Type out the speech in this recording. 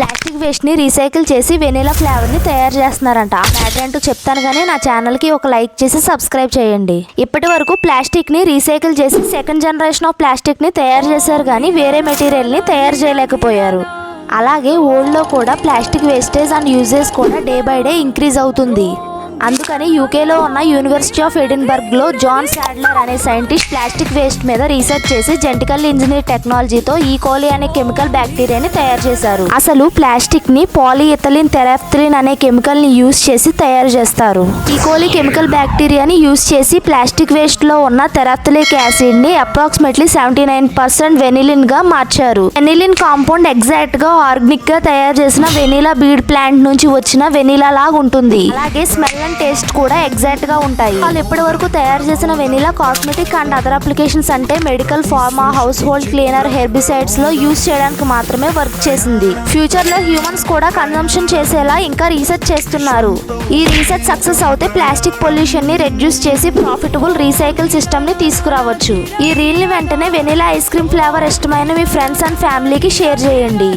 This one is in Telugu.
ప్లాస్టిక్ వేస్ట్ ని రీసైకిల్ చేసి వెనిలా ఫ్లేవర్ ని తయారు చేస్తున్నారంట. ఆ మ్యాటర్ ఏంటో చెప్తాను కానీ నా ఛానల్ కి ఒక లైక్ చేసి సబ్స్క్రైబ్ చేయండి. ఇప్పటి వరకు ప్లాస్టిక్ ని రీసైకిల్ చేసి సెకండ్ జనరేషన్ ఆఫ్ ప్లాస్టిక్ ని తయారు చేశారు కానీ వేరే మెటీరియల్ ని తయారు చేయలేకపోయారు. అలాగే వరల్డ్ లో కూడా ప్లాస్టిక్ వేస్టేజ్ అండ్ యూజెస్ కూడా డే బై డే ఇంక్రీజ్ అవుతుంది. అందుకని యూకేలో ఉన్న యూనివర్సిటీ ఆఫ్ ఎడిన్బర్గ్లో జాన్ సాడ్లర్ అనే సైంటిస్ట్ ప్లాస్టిక్ వేస్ట్ మీద రీసెర్చ్ చేసి జెనెటికల్ ఇంజనీర్ టెక్నాలజీతో ఈకోలి అనే కెమికల్ బ్యాక్టీరియాని తయారు చేశారు. అసలు ప్లాస్టిక్ ని పాలిఇథిలిన్ తెరాఫ్థలిన్ అనే కెమికల్ ని యూజ్ చేసి తయారు చేస్తారు. ఈకోలి కెమికల్ బ్యాక్టీరియాని యూజ్ చేసి ప్లాస్టిక్ వేస్ట్ లో ఉన్న తెరాఫ్థలిక్ యాసిడ్ ని అప్రాక్సిమేట్లీ 79% వెనిలిన్ గా మార్చారు. వెనిలిన్ కాంపౌండ్ ఎగ్జాక్ట్ గా ఆర్గానిక్ గా తయారు చేసిన వెనిలా బీడ్ ప్లాంట్ నుంచి వచ్చిన వెనిలా లాగా ఉంటుంది. అలాగే స్మెల్ టేస్ట్ కూడా ఎగ్జాక్ట్ గా ఉంటాయి. వాళ్ళు ఇప్పటి వరకు తయారు చేసిన vanilla cosmetic and other applications అంటే medical, pharma, household cleaner, herbicides లో యూజ్ చేయడానికి మాత్రమే వర్క్ చేసింది. ఫ్యూచర్ లో హ్యూమన్స్ కూడా కన్సంప్షన్ చేసేలా ఇంకా రీసెర్చ్ చేస్తున్నారు. ఈ రీసెర్చ్ సక్సెస్ అవుతే ప్లాస్టిక్ పొల్యూషన్ ని రెడ్యూస్ చేసి ప్రాఫిటబుల్ రీసైకిల్ సిస్టమ్ ని తీసుకురావచ్చు. ఈ రీల్ ని వెంటనే వెనిలా ఐస్ క్రీమ్ ఫ్లేవర్ ఇష్టమైన మీ ఫ్రెండ్స్ అండ్ ఫ్యామిలీకి షేర్ చేయండి.